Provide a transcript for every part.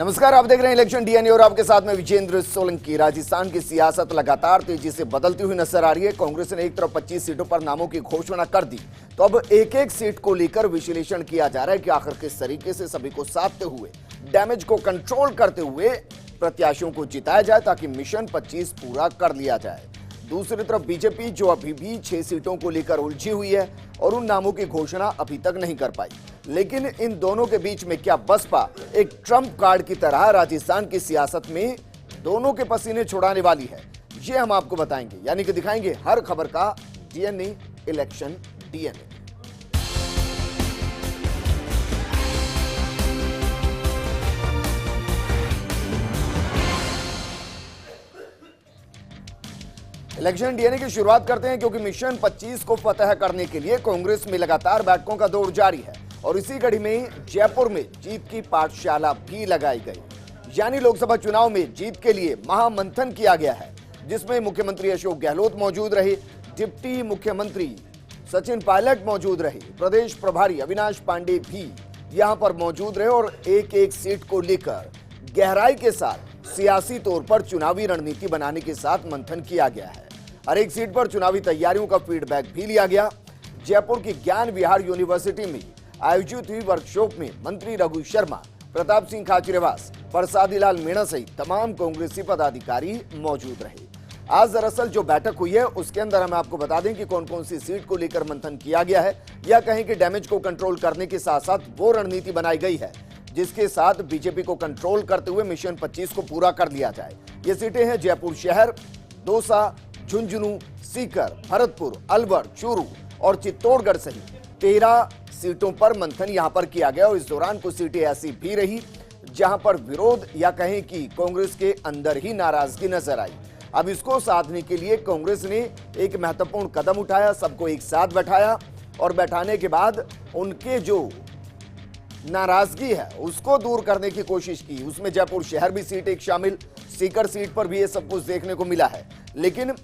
नमस्कार, आप देख रहे हैं इलेक्शन डीएनए और आपके साथ में विजेंद्र सोलंकी। राजस्थान की सियासत लगातार तेजी से बदलती हुई नजर आ रही है। कांग्रेस ने एक तरफ 25 सीटों पर नामों की घोषणा कर दी, तो अब एक एक सीट को लेकर विश्लेषण किया जा रहा है कि आखिर किस तरीके से सभी को साधते हुए, डैमेज को कंट्रोल करते हुए प्रत्याशियों को जिताया जाए ताकि मिशन 25 पूरा कर लिया जाए। दूसरी तरफ बीजेपी जो अभी भी 6 सीटों को लेकर उलझी हुई है और उन नामों की घोषणा अभी तक नहीं कर पाई। लेकिन इन दोनों के बीच में क्या बसपा एक ट्रम्प कार्ड की तरह राजस्थान की सियासत में दोनों के पसीने छुड़ाने वाली है, ये हम आपको बताएंगे, यानी कि दिखाएंगे हर खबर का DNA, election DNA. Election DNA की शुरुआत करते हैं क्योंकि मिशन 25 को फतह करने के लिए कांग्रेस में लगातार बैठकों का दौर जारी है और इसी कड़ी में जयपुर में जीत की पाठशाला भी लगाई गई। यानी लोकसभा चुनाव में जीत के लिए महामंथन किया गया है, जिसमें मुख्यमंत्री अशोक गहलोत मौजूद रहे, डिप्टी मुख्यमंत्री सचिन पायलट मौजूद रहे, प्रदेश प्रभारी अविनाश पांडे भी यहां पर मौजूद रहे और एक एक सीट को लेकर गहराई के साथ सियासी तौर पर चुनावी रणनीति बनाने के साथ मंथन किया गया है। हर एक सीट पर चुनावी तैयारियों का फीडबैक भी लिया गया। जयपुर की ज्ञान विहार यूनिवर्सिटी में आयोजित हुई वर्कशॉप में मंत्री रघु शर्मा, प्रताप सिंह खाचरियावास, प्रसादी लाल मीणा सहित तमाम कांग्रेसी पदाधिकारी मौजूद रहे। आज दरअसल जो बैठक हुई है उसके अंदर हम आपको बता दें कि कौन कौन सी सीट को लेकर मंथन किया गया है, या कहें कि डैमेज को कंट्रोल करने के साथ साथ वो रणनीति बनाई गई है जिसके साथ बीजेपी को कंट्रोल करते हुए मिशन 25 को पूरा कर लिया जाए। ये सीटें हैं जयपुर शहर, दौसा, झुंझुनू, सीकर, भरतपुर, अलवर, चूरू और चित्तौड़गढ़ सहित 13 सीटों पर मंथन यहां पर किया गया और इस दौरान कुछ सीटें ऐसी भी रही जहां पर विरोध या कहें कि कांग्रेस के अंदर ही नाराजगी नजर आई। अब इसको साधने के लिए कांग्रेस ने एक महत्वपूर्ण कदम उठाया, सबको एक साथ बैठाया और बैठाने के बाद उनके जो नाराजगी है उसको दूर करने की कोशिश की। उसमें जयपुर शहर भी सीट एक शामिल, सीकर सीट पर भी ये सब कुछ देखने को मिला है। लेकिन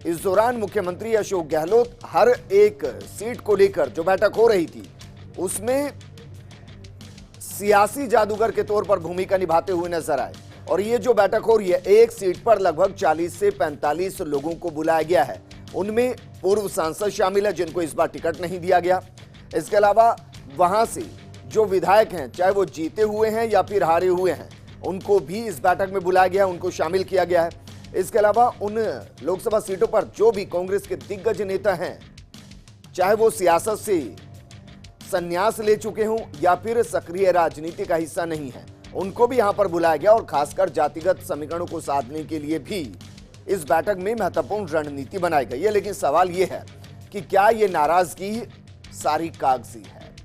इस दौरान मुख्यमंत्री अशोक गहलोत हर एक सीट को लेकर जो बैठक हो रही थी उसमें सियासी जादूगर के तौर पर भूमिका निभाते हुए नजर आए। और ये जो बैठक हो रही है, एक सीट पर लगभग 40 से 45 लोगों को बुलाया गया है। उनमें पूर्व सांसद शामिल है जिनको इस बार टिकट नहीं दिया गया। इसके अलावा वहां से जो विधायक हैं, चाहे वो जीते हुए हैं या फिर हारे हुए हैं, उनको भी इस बैठक में बुलाया गया है, उनको शामिल किया गया है। इसके अलावा उन लोकसभा सीटों पर जो भी कांग्रेस के दिग्गज नेता हैं, चाहे वो सियासत से संन्यास ले चुके हों या फिर सक्रिय राजनीति का हिस्सा नहीं है, उनको भी यहां पर बुलाया गया और खासकर जातिगत समीकरणों को साधने के लिए भी इस बैठक में महत्वपूर्ण रणनीति बनाई गई है। लेकिन सवाल यह है कि क्या ये नाराजगी सारी कागजी है?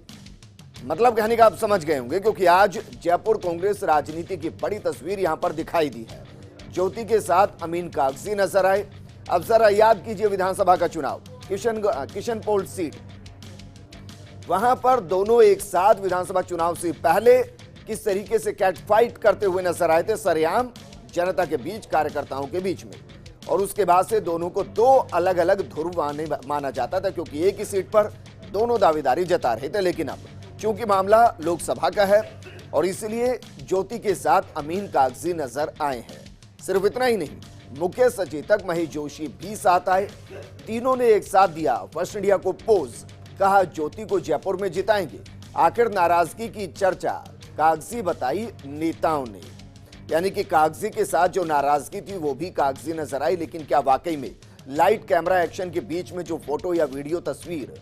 मतलब कहने का आप समझ गए होंगे, क्योंकि आज जयपुर कांग्रेस राजनीति की बड़ी तस्वीर यहां पर दिखाई दी है। ज्योति के साथ अमीन कागजी नजर आए। अब जरा याद कीजिए विधानसभा का चुनाव, किशनपोल सीट, वहां पर दोनों एक साथ विधानसभा चुनाव से पहले किस तरीके से कैट फाइट करते हुए नजर आए थे सरेआम जनता के बीच, कार्यकर्ताओं के बीच में। और उसके बाद से दोनों को दो अलग अलग ध्रुव माना जाता था, क्योंकि एक ही सीट पर दोनों दावेदारी जता रहे थे। लेकिन अब चूंकि मामला लोकसभा का है और इसलिए ज्योति के साथ अमीन कागजी नजर आए हैं। सिर्फ इतना ही नहीं, मुख्य सचेतक महेश जोशी भी साथ आए। तीनों ने एक साथ दिया फर्स्ट इंडिया को पोज, कहा ज्योति को जयपुर में जिताएंगे। आखिर नाराजगी की चर्चा कागजी बताई नेताओं ने, यानी कि कागजी के साथ जो नाराजगी थी वो भी कागजी नजर आई। लेकिन क्या वाकई में लाइट कैमरा एक्शन के बीच में जो फोटो या वीडियो तस्वीर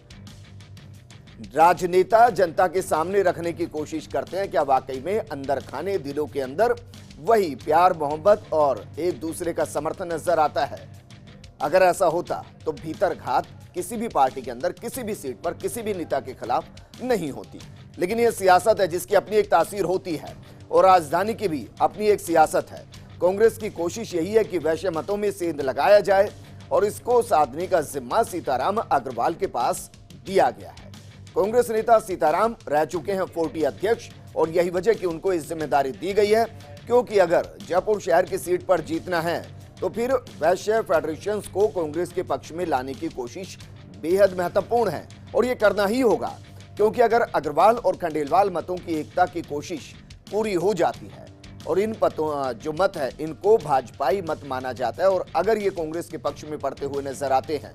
राजनेता जनता के सामने रखने की कोशिश करते हैं, क्या वाकई में अंदर खाने दिलों के अंदर वही प्यार, मोहब्बत और एक दूसरे का समर्थन नजर आता है? अगर ऐसा होता तो भीतर घात किसी भी पार्टी के अंदर, किसी भी सीट पर, किसी भी नेता के खिलाफ नहीं होती। लेकिन यह सियासत है जिसकी अपनी एक तासीर होती है और राजधानी की भी अपनी एक सियासत है। कांग्रेस की कोशिश यही है कि वैश्य मतों में सेंध लगाया जाए और इसको साधने का जिम्मा सीताराम अग्रवाल के पास दिया गया है। कांग्रेस नेता सीताराम रह चुके हैं 40 अध्यक्ष और यही वजह कि उनको इस जिम्मेदारी दी गई है, क्योंकि अगर जयपुर शहर की सीट पर जीतना है तो फिर वैश्य फेडरेशन को कांग्रेस के पक्ष में लाने की कोशिश बेहद महत्वपूर्ण है और ये करना ही होगा। क्योंकि अगर अग्रवाल और खंडेलवाल मतों की एकता की कोशिश पूरी हो जाती है और इन जो मत है इनको भाजपाई मत माना जाता है। और अगर ये कांग्रेस के पक्ष में पड़ते हुए नजर आते हैं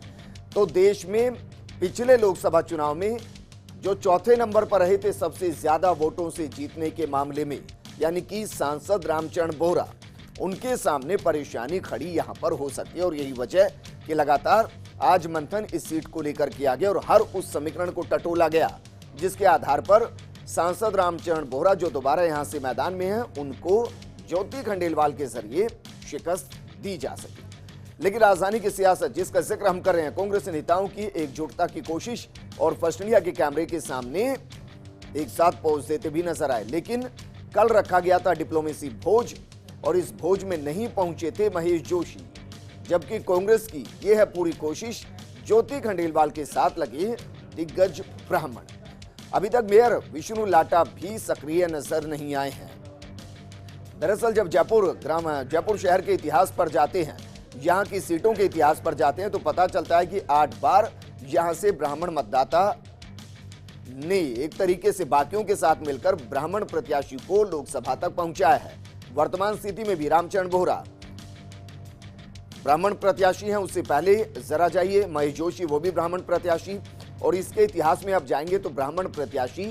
तो देश में पिछले लोकसभा चुनाव में जो चौथे नंबर पर रहे थे सबसे ज्यादा वोटों से जीतने के मामले में, यानी कि सांसद रामचरण बोहरा, उनके सामने परेशानी खड़ी यहां पर हो सकती है। और यही वजह कि लगातार आज मंथन इस सीट को लेकर किया गया और हर उस समीकरण को टटोला गया जिसके आधार पर सांसद रामचरण बोहरा जो दोबारा यहां से मैदान में हैं, उनको ज्योति खंडेलवाल के जरिए शिकस्त दी जा सके। लेकिन राजधानी की सियासत जिसका जिक्र हम कर रहे हैं, कांग्रेस नेताओं की एकजुटता की कोशिश और फर्स्ट इंडिया के कैमरे के सामने एक साथ पोज देते भी नजर आए। लेकिन कल रखा गया था डिप्लोमेसी भोज और इस भोज में नहीं पहुंचे थे महेश जोशी, जबकि कांग्रेस की यह है पूरी कोशिश ज्योति खंडेलवाल के साथ लगे दिग्गज ब्राह्मण। अभी तक मेयर विष्णु लाटा भी सक्रिय नजर नहीं आए हैं। दरअसल जब जयपुर शहर के इतिहास पर जाते हैं, यहां की सीटों के इतिहास पर जाते हैं तो पता चलता है कि 8 बार यहां से ब्राह्मण मतदाता ने एक तरीके से बाकियों के साथ मिलकर ब्राह्मण प्रत्याशी को लोकसभा तक पहुंचाया है। वर्तमान स्थिति में भी रामचरण बोहरा ब्राह्मण प्रत्याशी हैं। उससे पहले जरा जाइए महेश जोशी, वो भी ब्राह्मण प्रत्याशी। और इसके इतिहास में अब जाएंगे तो ब्राह्मण प्रत्याशी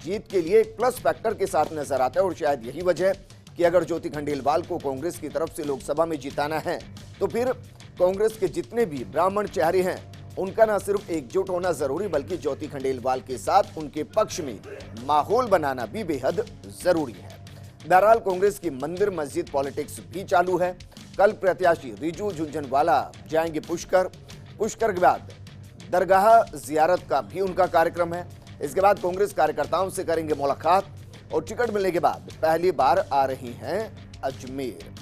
जीत के लिए एक प्लस फैक्टर के साथ नजर आता है। और शायद यही वजह कि अगर ज्योति खंडेलवाल को कांग्रेस की तरफ से लोकसभा में जिताना है तो फिर कांग्रेस के जितने भी ब्राह्मण चेहरे हैं उनका न सिर्फ एकजुट होना जरूरी बल्कि ज्योति खंडेलवाल के साथ उनके पक्ष में माहौल बनाना भी बेहद जरूरी है। बहरहाल कांग्रेस की मंदिर मस्जिद पॉलिटिक्स भी चालू है। कल प्रत्याशी रिजू झुंझुनवाला जाएंगे पुष्कर के बाद दरगाह जियारत का भी उनका कार्यक्रम है। इसके बाद कांग्रेस कार्यकर्ताओं से करेंगे मुलाकात और टिकट मिलने के बाद पहली बार आ रही हैं अजमेर।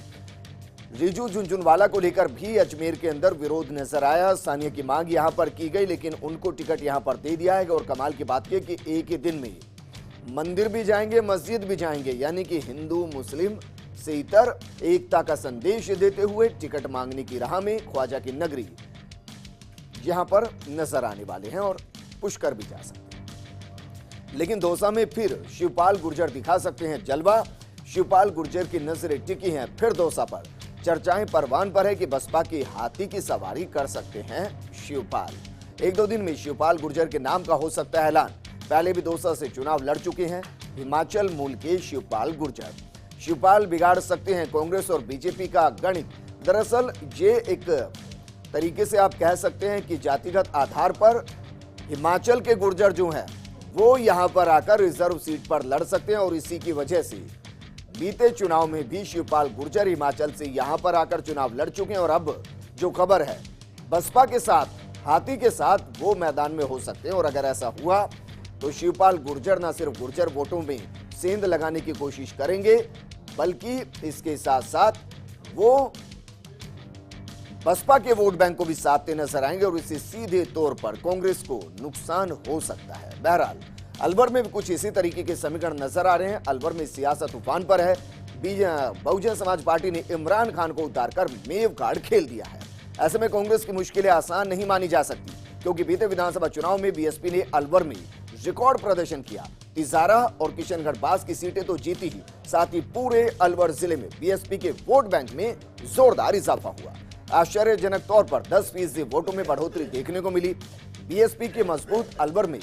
रिजू झुंझुनवाला को लेकर भी अजमेर के अंदर विरोध नजर आया। स्थानीय की मांग यहां पर की गई लेकिन उनको टिकट यहां पर दे दिया है। और कमाल की बात यह कि एक ही दिन में मंदिर भी जाएंगे मस्जिद भी जाएंगे, यानी कि हिंदू मुस्लिम से इतर एकता का संदेश देते हुए टिकट मांगने की राह में ख्वाजा की नगरी यहां पर नजर आने वाले हैं और पुष्कर भी जा सकते हैं। लेकिन दौसा में फिर शिवपाल गुर्जर दिखा सकते हैं जलवा। शिवपाल गुर्जर की नजरें टिकी हैं फिर दौसा पर। चर्चाएं परवान पर है कि बसपा की हाथी की सवारी कर सकते हैं शिवपाल। 1-2 दिन में शिवपाल गुर्जर के नाम का हो सकता है ऐलान। पहले भी दौसा से चुनाव लड़ चुके हैं हिमाचल मूल के शिवपाल गुर्जर। शिवपाल बिगाड़ सकते हैं कांग्रेस और बीजेपी का गणित। दरअसल ये एक तरीके से आप कह सकते हैं कि जातिगत आधार पर हिमाचल के गुर्जर जो हैं वो यहां पर आकर रिजर्व सीट पर लड़ सकते हैं। और इसी की वजह से बीते चुनाव में भी शिवपाल गुर्जर हिमाचल से यहां पर आकर चुनाव लड़ चुके हैं। और अब जो खबर है बसपा के साथ हाथी के साथ वो मैदान में हो सकते हैं। और अगर ऐसा हुआ तो शिवपाल गुर्जर न सिर्फ गुर्जर वोटों में सेंध लगाने की कोशिश करेंगे बल्कि इसके साथ साथ वो बसपा के वोट बैंक को भी साधते नजर आएंगे और इससे सीधे तौर पर कांग्रेस को नुकसान हो सकता है। बहरहाल अलवर में भी कुछ इसी तरीके के समीकरण नजर आ रहे हैं। अलवर में सियासत तूफान पर है। बहुजन समाज पार्टी ने इमरान खान को उतारकर मेव कार्ड खेल दिया है। ऐसे में कांग्रेस की मुश्किलें आसान नहीं मानी जा सकती क्योंकि बीते विधानसभा चुनाव में बीएसपी ने अलवर में रिकॉर्ड प्रदर्शन किया। तिजारा और किशनगढ़ बास की सीटें तो जीती ही, साथ ही पूरे अलवर जिले में बीएसपी के वोट बैंक में जोरदार इजाफा हुआ। आश्चर्यजनक तौर पर 10% वोटों में बढ़ोतरी देखने को मिली। बीएसपी के मजबूत अलवर में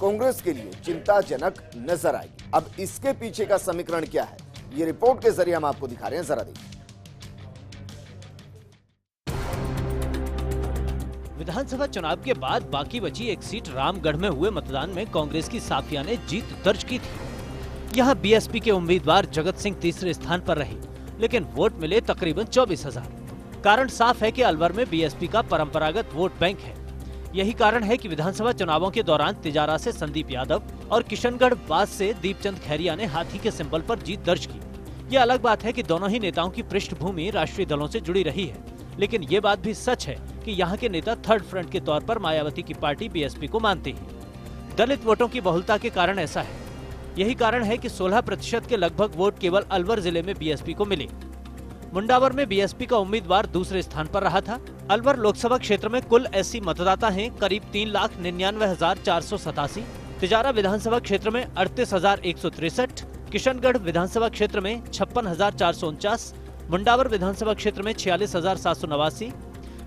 कांग्रेस के लिए चिंताजनक नजर आएगी। अब इसके पीछे का समीकरण क्या है, ये रिपोर्ट के जरिए हम आपको दिखा रहे हैं, जरा देखिए। विधानसभा चुनाव के बाद बाकी बची एक सीट रामगढ़ में हुए मतदान में कांग्रेस की साफिया ने जीत दर्ज की थी। यहां बीएसपी के उम्मीदवार जगत सिंह तीसरे स्थान पर रहे लेकिन वोट मिले तकरीबन 24,000। कारण साफ है कि अलवर में बीएसपी का परंपरागत वोट बैंक है। यही कारण है कि विधानसभा चुनावों के दौरान तिजारा से संदीप यादव और किशनगढ़ बास से दीपचंद खैरिया ने हाथी के सिंबल पर जीत दर्ज की। ये अलग बात है कि दोनों ही नेताओं की पृष्ठभूमि राष्ट्रीय दलों से जुड़ी रही है, लेकिन ये बात भी सच है कि यहाँ के नेता थर्ड फ्रंट के तौर पर मायावती की पार्टी बीएसपी को मानते हैं। दलित वोटों की बहुलता के कारण ऐसा है। यही कारण है कि 16% के लगभग वोट केवल अलवर जिले में बीएसपी को मिले। मुंडावर में बीएसपी का उम्मीदवार दूसरे स्थान पर रहा था। अलवर लोकसभा क्षेत्र में कुल एससी मतदाता हैं करीब 3,99,487। तिजारा विधानसभा क्षेत्र में 38,163, किशनगढ़ विधानसभा क्षेत्र में 56,449, मुंडावर विधानसभा क्षेत्र में 46,789,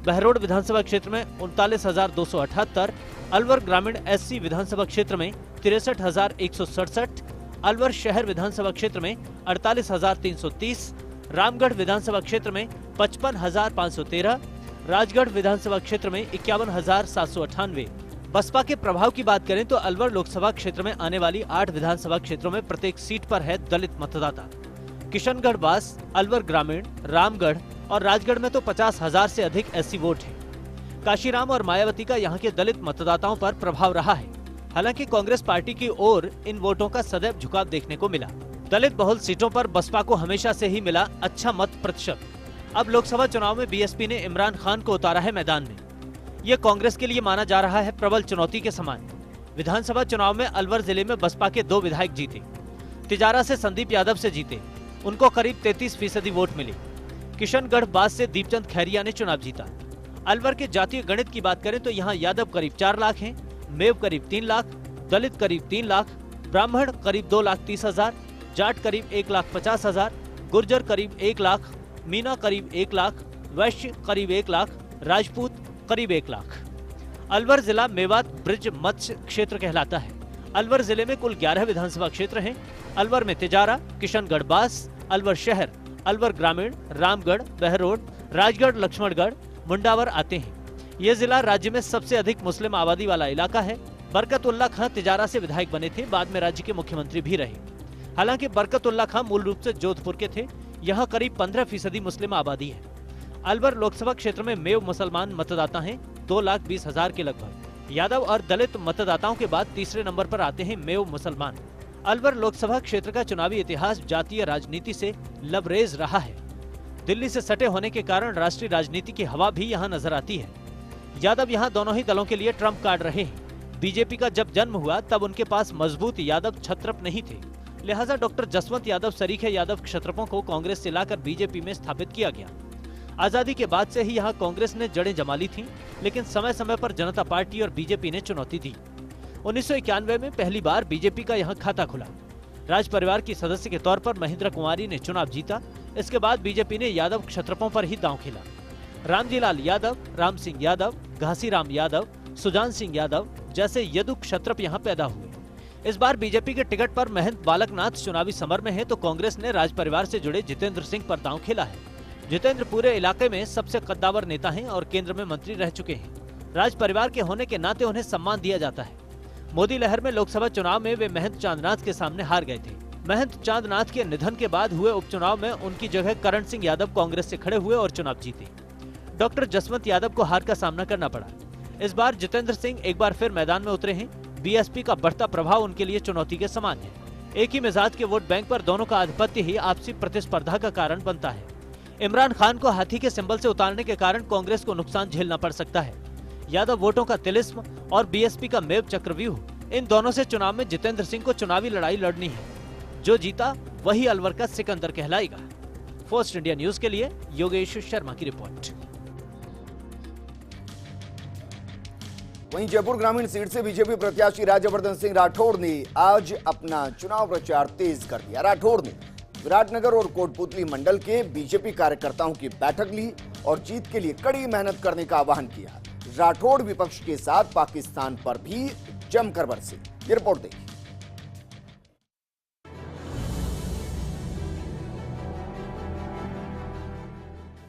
बहरोड विधानसभा क्षेत्र में 39,278, अलवर ग्रामीण एससी विधानसभा क्षेत्र में 63,167, अलवर शहर विधानसभा क्षेत्र में 48,330, रामगढ़ विधानसभा क्षेत्र में 55,513, राजगढ़ विधानसभा क्षेत्र में 51,798। बसपा के प्रभाव की बात करें तो अलवर लोकसभा क्षेत्र में आने वाली 8 विधानसभा क्षेत्रों में प्रत्येक सीट पर है दलित मतदाता। किशनगढ़ बास, अलवर ग्रामीण, रामगढ़ और राजगढ़ में तो 50,000 से अधिक एससी वोट हैं। काशीराम और मायावती का यहाँ के दलित मतदाताओं पर प्रभाव रहा है। हालांकि कांग्रेस पार्टी की ओर इन वोटों का सदैव झुकाव देखने को मिला। दलित बहुल सीटों पर बसपा को हमेशा से ही मिला अच्छा मत प्रतिशत। अब लोकसभा चुनाव में बीएसपी ने इमरान खान को उतारा है मैदान में। ये कांग्रेस के लिए माना जा रहा है प्रबल चुनौती के समान। विधानसभा चुनाव में अलवर जिले में बसपा के 2 विधायक जीते। तिजारा से संदीप यादव से जीते, उनको करीब 33% वोट मिले। किशनगढ़ बास से दीपचंद खैरिया ने चुनाव जीता। अलवर के जातीय गणित की बात करें तो यहाँ यादव करीब 4 लाख हैं, मेव करीब 3 लाख, दलित करीब 3 लाख, ब्राह्मण करीब 2,30,000, जाट करीब 1,50,000, गुर्जर करीब 1 लाख, मीना करीब 1 लाख, वैश्य करीब 1 लाख, राजपूत करीब 1 लाख। अलवर जिला मेवात ब्रिज मत्स्य क्षेत्र कहलाता है। अलवर जिले में कुल 11 विधानसभा क्षेत्र हैं। अलवर में तिजारा, किशनगढ़ बास, अलवर शहर, अलवर ग्रामीण, रामगढ़, बहरोड, राजगढ़, लक्ष्मणगढ़, मुंडावर आते हैं। ये जिला राज्य में सबसे अधिक मुस्लिम आबादी वाला इलाका है। बरकतुल्ला खां तिजारा से विधायक बने थे, बाद में राज्य के मुख्यमंत्री भी रहे। हालांकि बरकतुल्ला खां मूल रूप से जोधपुर के थे। यहाँ करीब 15% मुस्लिम आबादी है। अलवर लोकसभा क्षेत्र में मेव मुसलमान मतदाता हैं, 2,20,000 के लगभग। यादव और दलित मतदाताओं के बाद तीसरे नंबर पर आते हैं मेव मुसलमान। अलवर लोकसभा क्षेत्र का चुनावी इतिहास जातीय राजनीति से लबरेज रहा है। दिल्ली से सटे होने के कारण राष्ट्रीय राजनीति की हवा भी यहाँ नजर आती है। यादव यहाँ दोनों ही दलों के लिए ट्रम्प कार्ड रहे हैं। बीजेपी का जब जन्म हुआ तब उनके पास मजबूत यादव क्षत्रप नहीं थे, लिहाजा डॉक्टर जसवंत यादव सरीखे यादव क्षत्रपों को कांग्रेस से लाकर बीजेपी में स्थापित किया गया। आजादी के बाद से ही यहाँ कांग्रेस ने जड़ें जमा ली थीं, लेकिन समय समय पर जनता पार्टी और बीजेपी ने चुनौती दी। 1991 में पहली बार बीजेपी का यहाँ खाता खुला। राज परिवार की सदस्य के तौर पर महेंद्र कुमारी ने चुनाव जीता। इसके बाद बीजेपी ने यादव क्षत्रपों पर ही दांव खेला। रामजीलाल यादव, राम सिंह यादव, घासीराम यादव, सुजान सिंह यादव जैसे यदु क्षत्रप यहाँ पैदा हुए। इस बार बीजेपी के टिकट पर महंत बालकनाथ चुनावी समर में है तो कांग्रेस ने राज परिवार से जुड़े जितेंद्र सिंह पर दांव खेला है। जितेंद्र पूरे इलाके में सबसे कद्दावर नेता हैं और केंद्र में मंत्री रह चुके हैं। राज परिवार के होने के नाते उन्हें सम्मान दिया जाता है। मोदी लहर में लोकसभा चुनाव में वे महंत चांदनाथ के सामने हार गए थे। महंत चांदनाथ के निधन के बाद हुए उपचुनाव में उनकी जगह करण सिंह यादव कांग्रेस से खड़े हुए और चुनाव जीते। डॉक्टर जसवंत यादव को हार का सामना करना पड़ा। इस बार जितेंद्र सिंह एक बार फिर मैदान में उतरे हैं। बीएसपी का बढ़ता प्रभाव उनके लिए चुनौती के समान है। एक ही मिजाज के वोट बैंक पर दोनों का आधिपत्य ही आपसी प्रतिस्पर्धा का कारण बनता है। इमरान खान को हाथी के सिंबल से उतारने के कारण कांग्रेस को नुकसान झेलना पड़ सकता है। यादव वोटों का तिलिस्म और बीएसपी का मेव चक्रव्यूह, इन दोनों से चुनाव में जितेंद्र सिंह को चुनावी लड़ाई लड़नी है। जो जीता वही अलवर का सिकंदर कहलाएगा। फर्स्ट इंडिया न्यूज के लिए योगेश शर्मा की रिपोर्ट। वहीं जयपुर ग्रामीण सीट से बीजेपी प्रत्याशी राज्यवर्धन सिंह राठौड़ ने आज अपना चुनाव प्रचार तेज कर दिया। राठौड़ ने विराटनगर और कोटपुतली मंडल के बीजेपी कार्यकर्ताओं की बैठक ली और जीत के लिए कड़ी मेहनत करने का आह्वान किया। राठौड़ विपक्ष के साथ पाकिस्तान पर भी जमकर बरसे। ये रिपोर्ट देखिए।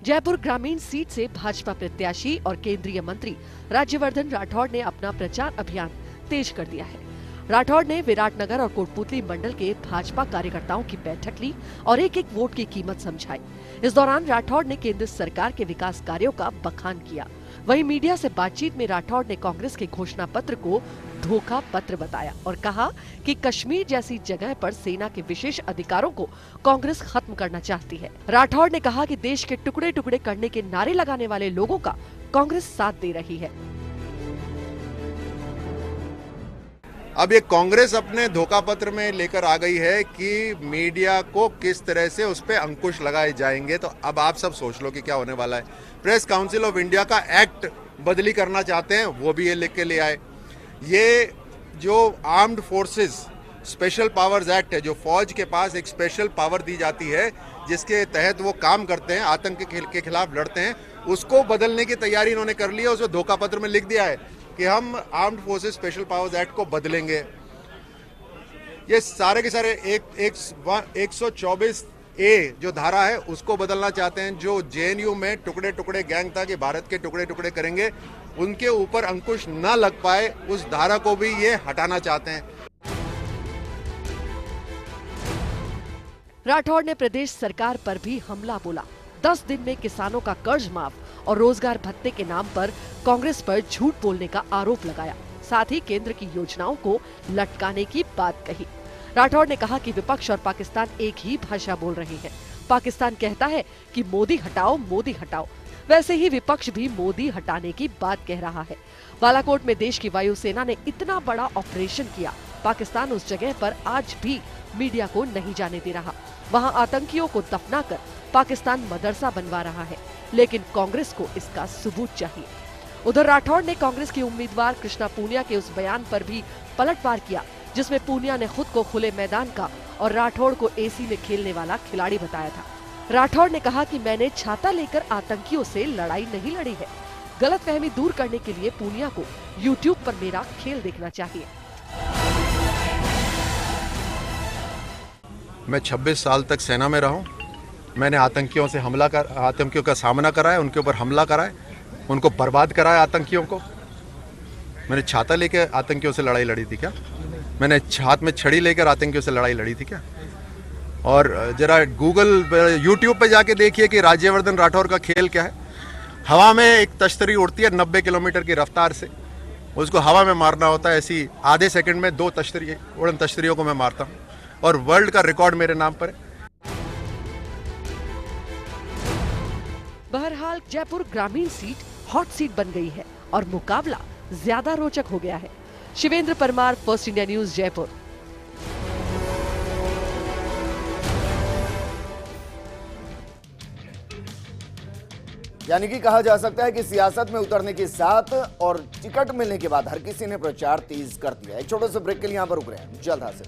जयपुर ग्रामीण सीट से भाजपा प्रत्याशी और केंद्रीय मंत्री राज्यवर्धन राठौड़ ने अपना प्रचार अभियान तेज कर दिया है। राठौड़ ने विराटनगर और कोटपुतली मंडल के भाजपा कार्यकर्ताओं की बैठक ली और एक एक वोट की कीमत समझाई। इस दौरान राठौड़ ने केंद्र सरकार के विकास कार्यों का बखान किया। वहीं मीडिया से बातचीत में राठौड़ ने कांग्रेस के घोषणा पत्र को धोखा पत्र बताया और कहा कि कश्मीर जैसी जगह पर सेना के विशेष अधिकारों को कांग्रेस खत्म करना चाहती है। राठौड़ ने कहा कि देश के टुकड़े टुकड़े करने के नारे लगाने वाले लोगों का कांग्रेस साथ दे रही है। अब ये कांग्रेस अपने धोखा पत्र में लेकर आ गई है कि मीडिया को किस तरह से उस पर अंकुश लगाए जाएंगे। तो अब आप सब सोच लो कि क्या होने वाला है। प्रेस काउंसिल ऑफ इंडिया का एक्ट बदली करना चाहते हैं, वो भी ये लिख के ले आए। ये जो armed forces special powers act है, जो फौज के पास एक स्पेशल पावर दी जाती है जिसके तहत वो काम करते हैं, आतंक के खिलाफ लड़ते हैं, उसको बदलने की तैयारी इन्होंने कर ली है। उसमें धोखा पत्र में लिख दिया है कि हम armed forces special powers act को बदलेंगे। ये सारे के सारे 124A जो धारा है उसको बदलना चाहते हैं। जो JNU में टुकड़े टुकड़े गैंग था कि भारत के टुकड़े टुकड़े करेंगे, उनके ऊपर अंकुश न लग पाए, उस धारा को भी ये हटाना चाहते हैं। राठौड़ ने प्रदेश सरकार पर भी हमला बोला। 10 दिन में किसानों का कर्ज माफ और रोजगार भत्ते के नाम पर कांग्रेस पर झूठ बोलने का आरोप लगाया। साथ ही केंद्र की योजनाओं को लटकाने की बात कही। राठौड़ ने कहा कि विपक्ष और पाकिस्तान एक ही भाषा बोल रहे हैं। पाकिस्तान कहता है कि मोदी हटाओ, मोदी हटाओ, वैसे ही विपक्ष भी मोदी हटाने की बात कह रहा है। बालाकोट में देश की वायुसेना ने इतना बड़ा ऑपरेशन किया, पाकिस्तान उस जगह पर आज भी मीडिया को नहीं जाने दे रहा। वहां आतंकियों को दफनाकर पाकिस्तान मदरसा बनवा रहा है, लेकिन कांग्रेस को इसका सबूत चाहिए। उधर राठौड़ ने कांग्रेस के उम्मीदवार कृष्णा पूनिया के उस बयान पर भी पलटवार किया जिसमें पूनिया ने खुद को खुले मैदान का और राठौड़ को AC में खेलने वाला खिलाड़ी बताया था। राठौड़ ने कहा कि मैंने छाता लेकर आतंकियों से लड़ाई नहीं लड़ी है। गलतफहमी दूर करने के लिए पूनिया को YouTube पर मेरा खेल देखना चाहिए। मैं 26 साल तक सेना में रहा हूं। मैंने आतंकियों का सामना करा है, उनके ऊपर हमला करा है, उनको बर्बाद करा है आतंकियों को। मैंने छाता लेकर आतंकियों से लड़ाई लड़ी थी क्या? मैंने हाथ में छड़ी लेकर आतंकियों से लड़ाई लड़ी थी क्या? और जरा YouTube पे जाके देखिए कि राज्यवर्धन राठौर का खेल क्या है। हवा में एक तश्तरी उड़ती है 90 किलोमीटर की रफ्तार से, उसको हवा में मारना होता है। ऐसी आधे सेकंड में 2 उड़न तश्तरियों को मैं मारता हूँ और वर्ल्ड का रिकॉर्ड मेरे नाम पर है। बहरहाल जयपुर ग्रामीण सीट हॉट सीट बन गई है और मुकाबला ज्यादा रोचक हो गया है। Shivendra Parmar, first India News, Jaipur. यानी कि कहा जा सकता है कि सियासत में उतरने के साथ और टिकट मिलने के बाद हर किसी ने प्रचार तेज कर दिया। एक छोटे से ब्रेक के लिए यहां पर रुक रहे हैं, जल्द हाजिर।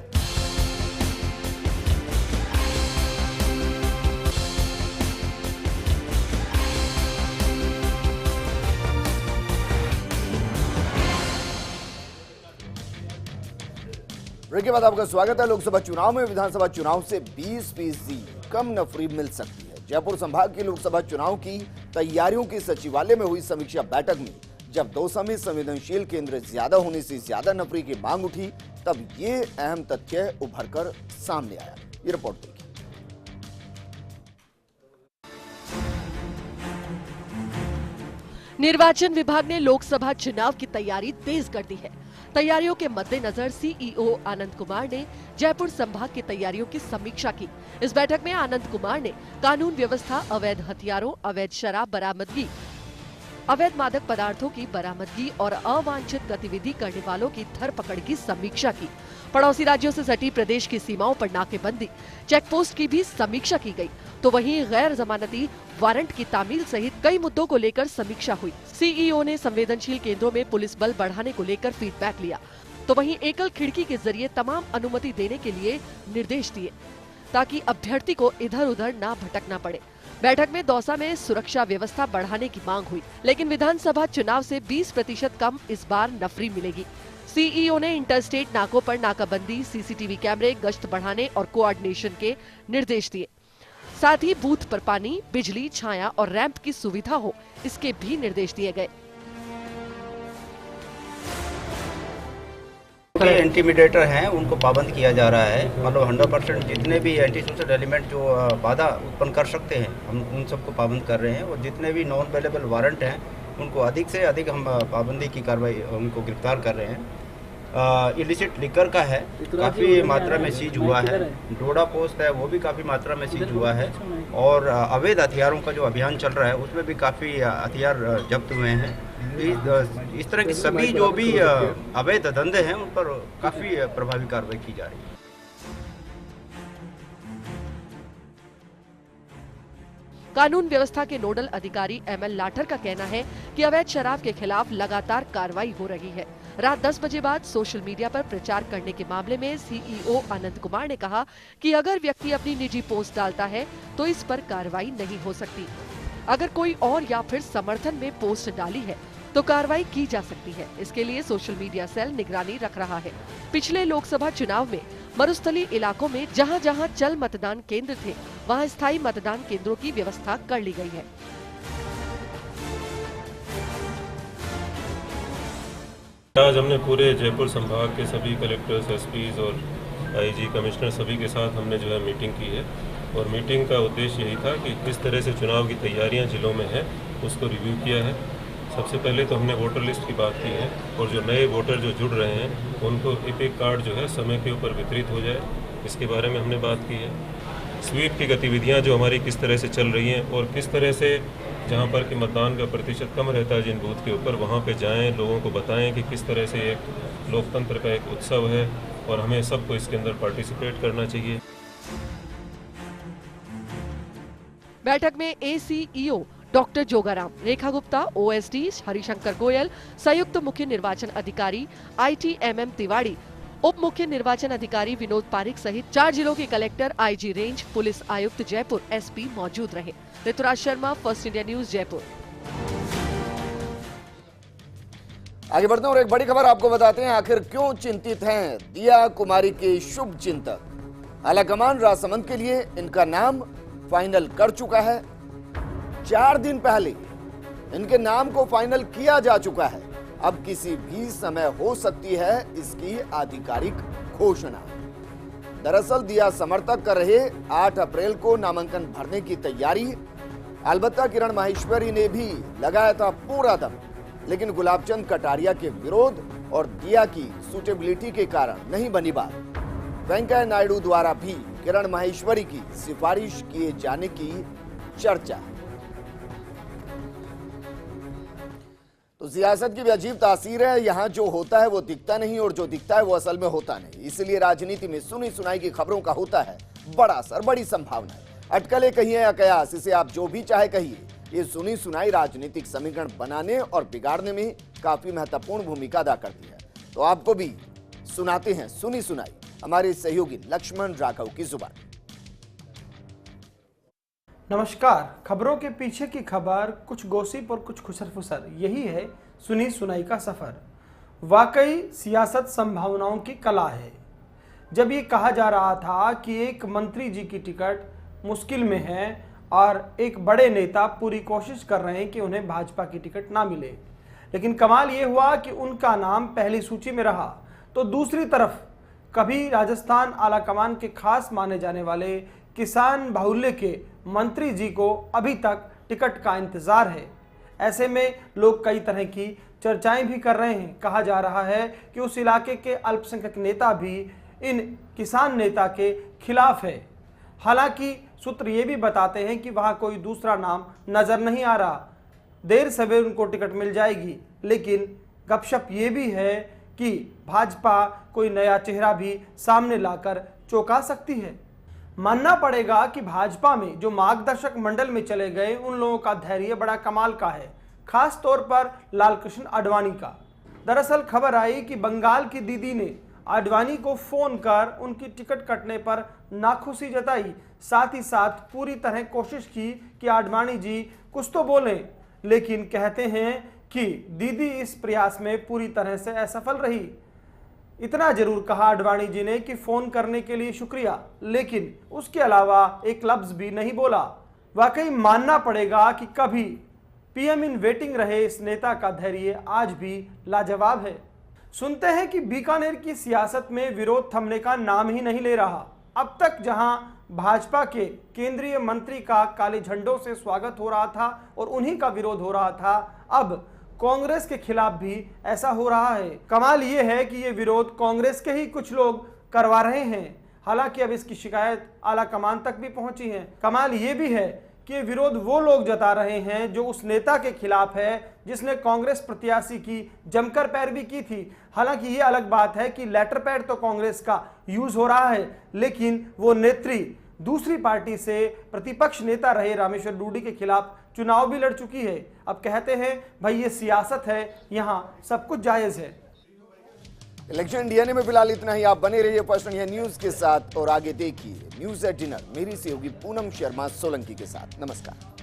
ब्रेक के बाद आपका स्वागत है। लोकसभा चुनाव में विधानसभा चुनाव से 20% कम नफरी मिल सकती है। जयपुर संभाग के लोकसभा चुनाव की तैयारियों की सचिवालय में हुई समीक्षा बैठक में जब दौसा में संवेदनशील केंद्र ज्यादा होने से ज्यादा नफरी की मांग उठी, तब ये अहम तथ्य उभर कर सामने आया। ये रिपोर्ट देखिए। निर्वाचन विभाग ने लोकसभा चुनाव की तैयारी तेज कर दी है। तैयारियों के मद्देनजर CEO आनंद कुमार ने जयपुर संभाग की तैयारियों की समीक्षा की। इस बैठक में आनंद कुमार ने कानून व्यवस्था, अवैध हथियारों, अवैध शराब बरामदगी, अवैध मादक पदार्थों की बरामदगी और अवांछित गतिविधि करने वालों की धरपकड़ की समीक्षा की। पड़ोसी राज्यों से सटी प्रदेश की सीमाओं पर नाकेबंदी, चेकपोस्ट की भी समीक्षा की गई। तो वहीं गैर जमानती वारंट की तामील सहित कई मुद्दों को लेकर समीक्षा हुई। CEO ने संवेदनशील केंद्रों में पुलिस बल बढ़ाने को लेकर फीडबैक लिया। तो वहीं एकल खिड़की के जरिए तमाम अनुमति देने के लिए निर्देश दिए ताकि अभ्यर्थी को इधर उधर न भटकना पड़े। बैठक में दौसा में सुरक्षा व्यवस्था बढ़ाने की मांग हुई, लेकिन विधानसभा चुनाव से 20% कम इस बार नफरी मिलेगी। CEO ने इंटरस्टेट नाकों पर नाकाबंदी, CCTV कैमरे, गश्त बढ़ाने और कोऑर्डिनेशन के निर्देश दिए। साथ ही बूथ पर पानी, बिजली, छाया और रैंप की सुविधा हो, इसके भी निर्देश दिए गए। इंटिमिडेटर हैं उनको पाबंद किया जा रहा है। मतलब 100% जितने भी एंटी सोशल एलिमेंट जो बाधा उत्पन्न कर सकते हैं, हम उन सबको पाबंद कर रहे हैं। और जितने भी नॉन अवेलेबल वारंट हैं उनको अधिक से अधिक हम पाबंदी की कार्रवाई, उनको गिरफ्तार कर रहे हैं। इलिसिट लिकर का है, काफ़ी मात्रा में सीज हुआ है। डोडा पोस्ट है, वो भी काफ़ी मात्रा में सीज हुआ है। और अवैध हथियारों का जो अभियान चल रहा है उसमें भी काफ़ी हथियार जब्त हुए हैं। इस तरह की सभी जो भी अवैध धंधे हैं उन पर काफ़ी प्रभावी कार्रवाई की जा रही है। कानून व्यवस्था के नोडल अधिकारी ML लाठर का कहना है कि अवैध शराब के खिलाफ लगातार कार्रवाई हो रही है। रात 10 बजे बाद सोशल मीडिया पर प्रचार करने के मामले में सीईओ अनंत कुमार ने कहा कि अगर व्यक्ति अपनी निजी पोस्ट डालता है तो इस पर कार्रवाई नहीं हो सकती। अगर कोई और या फिर समर्थन में पोस्ट डाली है तो कार्रवाई की जा सकती है। इसके लिए सोशल मीडिया सेल निगरानी रख रहा है। पिछले लोकसभा चुनाव में मरुस्थलीय इलाकों में जहां जहां चल मतदान केंद्र थे वहां स्थायी मतदान केंद्रों की व्यवस्था कर ली गई है। आज हमने पूरे जयपुर संभाग के सभी कलेक्टर्स, एसपीज और आईजी, कमिश्नर सभी के साथ हमने जो है मीटिंग की है और मीटिंग का उद्देश्य यही था कि किस तरह से चुनाव की तैयारियां जिलों में हैं उसको रिव्यू किया है। सबसे पहले तो हमने वोटर लिस्ट की बात की है और जो नए वोटर जो जुड़ रहे हैं उनको एक कार्ड जो है समय के ऊपर वितरित हो जाए, इसके बारे में हमने बात की है। स्वीप की गतिविधियाँ जो हमारी किस तरह से चल रही हैं और किस तरह से जहाँ पर कि मतदान का प्रतिशत कम रहता है जिन बूथ के ऊपर, वहाँ पे जाएं, लोगों को बताएं कि किस तरह से एक लोकतंत्र का एक उत्सव है और हमें सबको इसके अंदर पार्टिसिपेट करना चाहिए। बैठक में ACEO doctor Jogaram, Rekha Gupta, OSD Harishankar Goyal, संयुक्त मुख्य निर्वाचन अधिकारी ITMM तिवारी, उप मुख्य निर्वाचन अधिकारी विनोद पारिक सहित 4 जिलों के कलेक्टर, आईजी रेंज, पुलिस आयुक्त जयपुर, एसपी मौजूद रहे। Rituraj Sharma, First India News, Jaipur. आगे बढ़ते हैं और एक बड़ी खबर आपको बताते हैं। आखिर क्यों चिंतित हैं दिया कुमारी के शुभ चिंतक? आलाकमान राजसमंद के लिए इनका नाम फाइनल कर चुका है। 4 दिन पहले इनके नाम को फाइनल किया जा चुका है। अब किसी भी समय हो सकती है इसकी आधिकारिक घोषणा। दरअसल दिया समर्थक कर रहे 8 अप्रैल को नामांकन भरने की तैयारी। अलबत्ता किरण माहेश्वरी ने भी लगाया था पूरा दम, लेकिन गुलाबचंद कटारिया के विरोध और दिया की सूटेबिलिटी के कारण नहीं बनी बात। वेंकैया नायडू द्वारा भी किरण माहेश्वरी की सिफारिश किए जाने की चर्चा। तो सियासत की भी अजीब तासीर है। यहां जो होता है वो दिखता नहीं और जो दिखता है वो असल में होता नहीं। इसलिए राजनीति में सुनी सुनाई की खबरों का होता है बड़ा असर, बड़ी संभावना। अटकलें कहिए या कयास, इसे आप जो भी चाहे कहिए, ये सुनी सुनाई राजनीतिक समीकरण बनाने और बिगाड़ने में काफी महत्वपूर्ण भूमिका अदा करती है। तो आपको भी सुनाते हैं सुनी सुनाई हमारे सहयोगी लक्ष्मण राघव की जुबान। नमस्कार। खबरों के पीछे की खबर, कुछ गॉसिप और कुछ खुसर फुसर, यही है सुनी सुनाई का सफर। वाकई सियासत संभावनाओं की कला है। जब ये कहा जा रहा था कि एक मंत्री जी की टिकट मुश्किल में है और एक बड़े नेता पूरी कोशिश कर रहे हैं कि उन्हें भाजपा की टिकट ना मिले, लेकिन कमाल ये हुआ कि उनका नाम पहली सूची में रहा। तो दूसरी तरफ कभी राजस्थान आलाकमान के खास माने जाने वाले किसान बाहुल्य के मंत्री जी को अभी तक टिकट का इंतजार है। ऐसे में लोग कई तरह की चर्चाएं भी कर रहे हैं। कहा जा रहा है कि उस इलाके के अल्पसंख्यक नेता भी इन किसान नेता के खिलाफ है। हालांकि सूत्र ये भी बताते हैं कि वहां कोई दूसरा नाम नजर नहीं आ रहा। देर सवेर उनको टिकट मिल जाएगी, लेकिन गपशप ये भी है कि भाजपा कोई नया चेहरा भी सामने लाकर चौंका सकती है। मानना पड़ेगा कि भाजपा में जो मार्गदर्शक मंडल में चले गए उन लोगों का धैर्य बड़ा कमाल का है, खास तौर पर लालकृष्ण आडवाणी का। दरअसल खबर आई कि बंगाल की दीदी ने आडवाणी को फोन कर उनकी टिकट कटने पर नाखुशी जताई, साथ ही साथ पूरी तरह कोशिश की कि आडवाणी जी कुछ तो बोलें, लेकिन कहते हैं कि दीदी इस प्रयास में पूरी तरह से असफल रही। इतना जरूर कहा आडवाणी जी ने कि फोन करने के लिए शुक्रिया, लेकिन उसके अलावा एक लफ्ज भी नहीं बोला। वाकई मानना पड़ेगा कि कभी पीएम इन वेटिंग रहे इस नेता का धैर्य आज भी लाजवाब है। सुनते हैं कि बीकानेर की सियासत में विरोध थमने का नाम ही नहीं ले रहा। अब तक जहां भाजपा के केंद्रीय मंत्री का काले झंडों से स्वागत हो रहा था और उन्हीं का विरोध हो रहा था, अब कांग्रेस के खिलाफ भी ऐसा हो रहा है। कमाल ये है कि ये विरोध कांग्रेस के ही कुछ लोग करवा रहे हैं। हालांकि अब इसकी शिकायत आला कमान तक भी पहुंची है। कमाल ये भी है कि विरोध वो लोग जता रहे हैं जो उस नेता के खिलाफ है जिसने कांग्रेस प्रत्याशी की जमकर पैरवी की थी। हालांकि ये अलग बात है कि लेटर पैड तो कांग्रेस का यूज हो रहा है, लेकिन वो नेत्री दूसरी पार्टी से प्रतिपक्ष नेता रहे रामेश्वर डूडी के खिलाफ चुनाव भी लड़ चुकी है। अब कहते हैं भाई ये सियासत है, यहाँ सब कुछ जायज है। इलेक्शन डीएनए में फिलहाल इतना ही। आप बने रहिए फर्स्ट इंडिया न्यूज के साथ और आगे देखिए न्यूज एट डिनर मेरी सहयोगी पूनम शर्मा सोलंकी के साथ। नमस्कार।